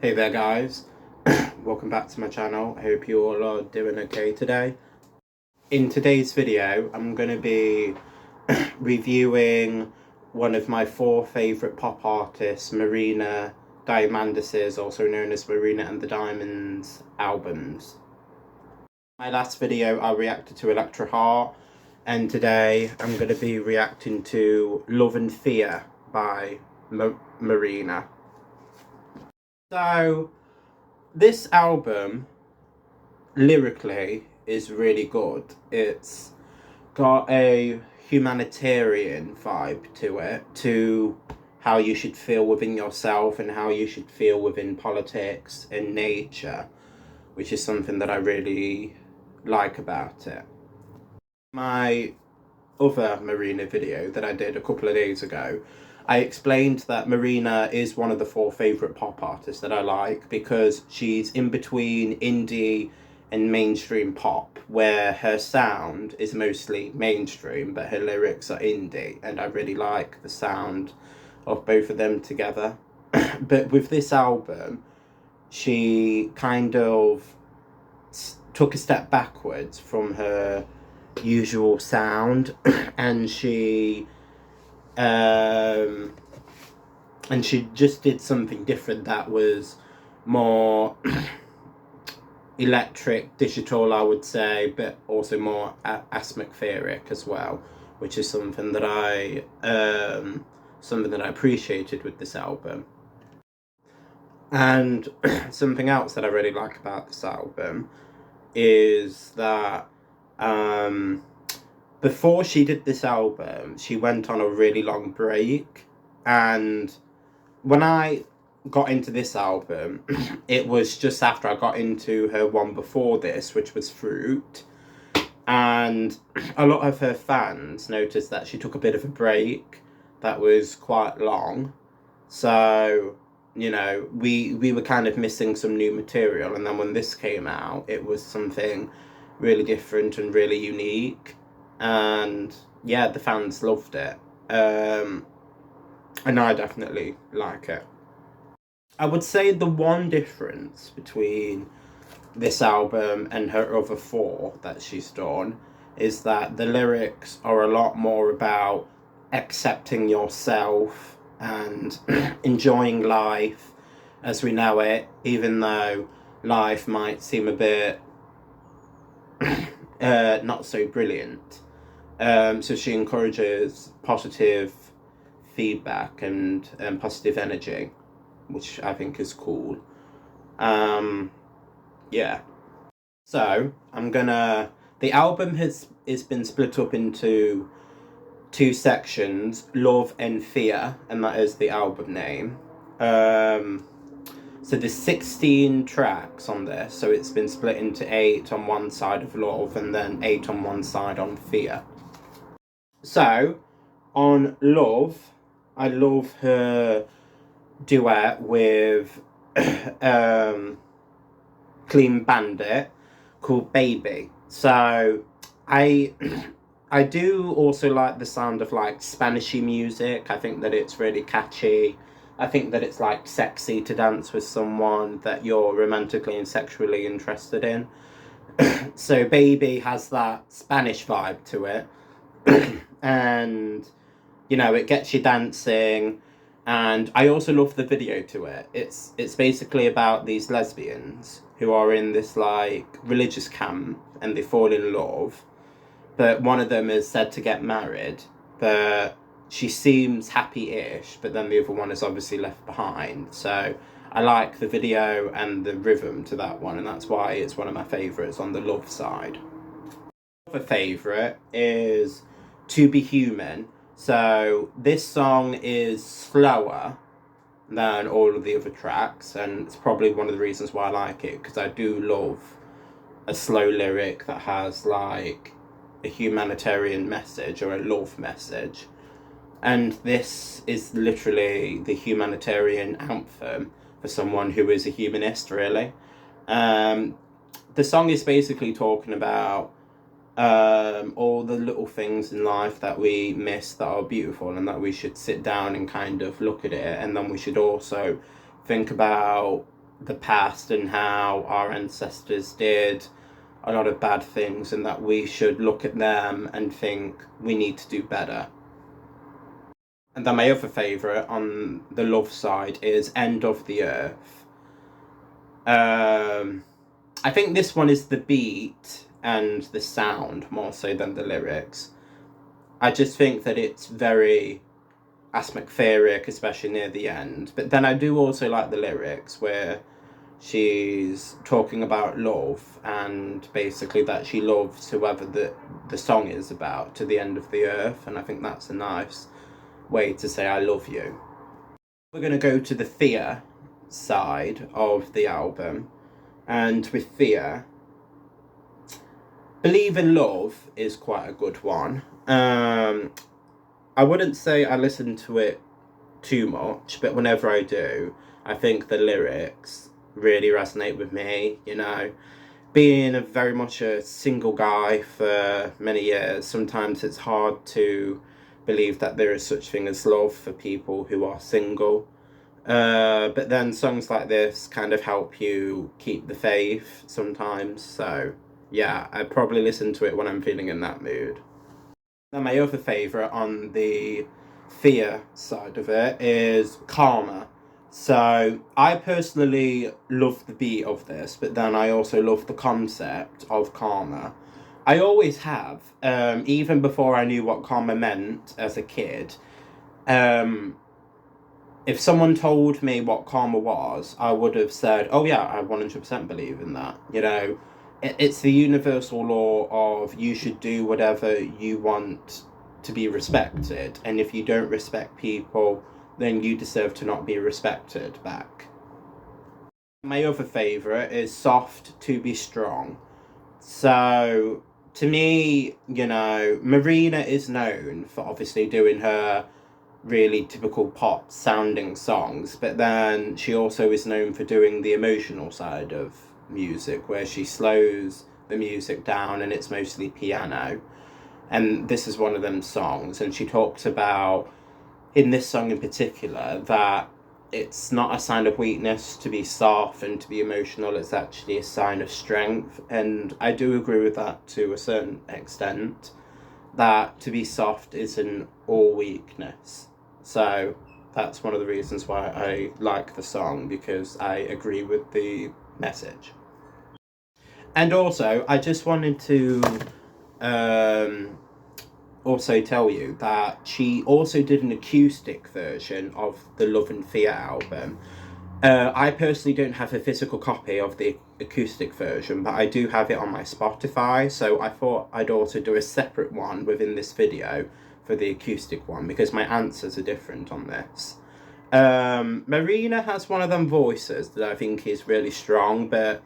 Hey there guys, welcome back to my channel. I hope you all are doing okay today. In today's video I'm going to be reviewing one of my 4 favourite pop artists, Marina Diamandis', also known as Marina and the Diamonds albums. My last video I reacted to Electra Heart, and today I'm going to be reacting to Love and Fear by Marina. So this album, lyrically, is really good. It's got a humanitarian vibe to it, to how you should feel within yourself and how you should feel within politics and nature, which is something that I really like about it. My other Marina video that I did a couple of days ago, I explained that Marina is one of the 4 favourite pop artists that I like because she's in between indie and mainstream pop, where her sound is mostly mainstream but her lyrics are indie, and I really like the sound of both of them together. But with this album, she kind of took a step backwards from her usual sound and she just did something different that was more electric, digital, I would say, but also more atmospheric as well, which is something that I appreciated with this album. And something else that I really like about this album is that before she did this album, she went on a really long break, and when I got into this album, it was just after I got into her one before this, which was Fruit, and a lot of her fans noticed that she took a bit of a break that was quite long, so you know, we were kind of missing some new material, and then when this came out, it was something really different and really unique, and yeah, the fans loved it, and I definitely like it. I would say the one difference between this album and her other 4 that she's done is that the lyrics are a lot more about accepting yourself and enjoying life as we know it, even though life might seem a bit not so brilliant. So she encourages positive feedback and positive energy, which I think is cool. Yeah. So the album has been split up into 2 sections, Love and Fear, and that is the album name. So there's 16 tracks on this, so it's been split into 8 on one side of Love and then 8 on one side on Fear. So, on Love, I love her duet with Clean Bandit called Baby. So, I do also like the sound of like Spanishy music. I think that it's really catchy. I think that it's like sexy to dance with someone that you're romantically and sexually interested in. So Baby has that Spanish vibe to it. And you know, it gets you dancing, and I also love the video to it. It's basically about these lesbians who are in this like religious camp and they fall in love, but one of them is said to get married, but she seems happy-ish, but then the other one is obviously left behind. So I like the video and the rhythm to that one, and that's why it's one of my favourites on the love side. Another favourite is To Be Human. So this song is slower than all of the other tracks, and it's probably one of the reasons why I like it, because I do love a slow lyric that has like a humanitarian message or a love message. And this is literally the humanitarian anthem for someone who is a humanist, really. The song is basically talking about all the little things in life that we miss that are beautiful, and that we should sit down and kind of look at it, and then we should also think about the past and how our ancestors did a lot of bad things, and that we should look at them and think we need to do better. And then my other favourite on the love side is End of the Earth. I think this one is the beat and the sound more so than the lyrics. I just think that it's very atmospheric, especially near the end. But then I do also like the lyrics where she's talking about love and basically that she loves whoever the song is about to the end of the earth. And I think that's a nice way to say I love you. We're going to go to the Fear side of the album. And with Fear, Believe in Love is quite a good one. I wouldn't say I listen to it too much, but whenever I do, I think the lyrics really resonate with me, you know. Being very much a single guy for many years, sometimes it's hard to believe that there is such thing as love for people who are single. But then songs like this kind of help you keep the faith sometimes. So yeah, I probably listen to it when I'm feeling in that mood. Then my other favourite on the Fear side of it is Karma. So I personally love the beat of this, but then I also love the concept of karma. I always have, even before I knew what karma meant as a kid. If someone told me what karma was, I would have said, oh yeah, I 100% believe in that. You know, it's the universal law of you should do whatever you want to be respected. And if you don't respect people, then you deserve to not be respected back. My other favourite is Soft to Be Strong. So, to me, you know, Marina is known for obviously doing her really typical pop sounding songs, but then she also is known for doing the emotional side of music where she slows the music down and it's mostly piano. And this is one of them songs, and she talks about, in this song in particular, that it's not a sign of weakness to be soft and to be emotional, it's actually a sign of strength. And I do agree with that to a certain extent, that to be soft isn't all weakness. So that's one of the reasons why I like the song, because I agree with the message. And also, I just wanted to also tell you that she also did an acoustic version of the Love and Fear album. I personally don't have a physical copy of the acoustic version, but I do have it on my Spotify, so I thought I'd also do a separate one within this video for the acoustic one, because my answers are different on this. Marina has one of them voices that I think is really strong, but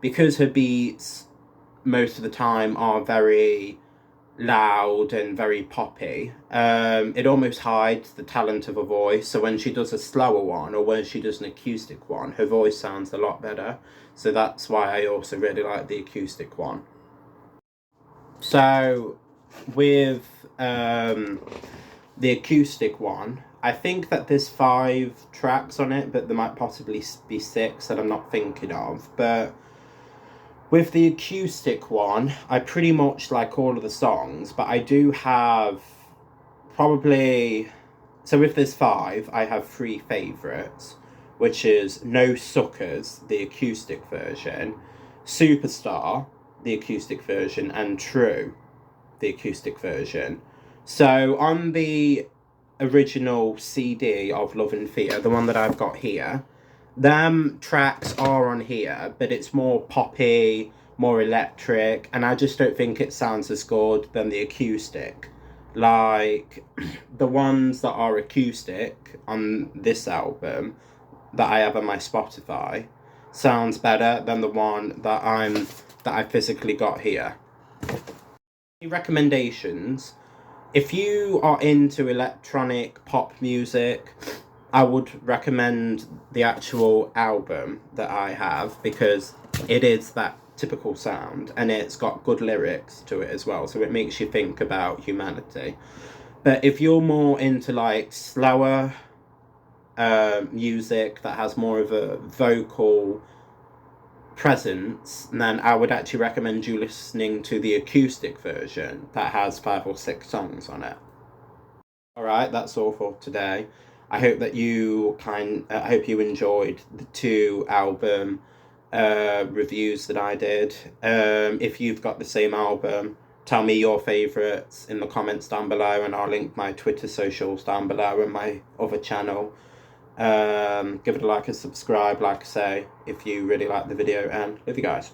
because her beats most of the time are very loud and very poppy, it almost hides the talent of her voice. So when she does a slower one or when she does an acoustic one, her voice sounds a lot better. So that's why I also really like the acoustic one. So with the acoustic one, I think that there's 5 tracks on it, but there might possibly be 6 that I'm not thinking of. But with the acoustic one, I pretty much like all of the songs, but I do have probably... So if there's 5, I have 3 favourites, which is No Suckers, the acoustic version, Superstar, the acoustic version, and True, the acoustic version. So on the original CD of Love and Fear, the one that I've got here, them tracks are on here, but it's more poppy, more electric, and I just don't think it sounds as good than the acoustic. Like, the ones that are acoustic on this album that I have on my Spotify sounds better than the one that I physically got here. Recommendations: if you are into electronic pop music, I would recommend the actual album that I have, because it is that typical sound and it's got good lyrics to it as well, so it makes you think about humanity. But if you're more into like slower music that has more of a vocal presence, then I would actually recommend you listening to the acoustic version that has 5 or 6 songs on it. All right, that's all for today. I hope that I hope you enjoyed the 2 album reviews that I did. If you've got the same album, tell me your favourites in the comments down below, and I'll link my Twitter socials down below and my other channel. Give it a like and subscribe, like I say, if you really like the video, and love you guys.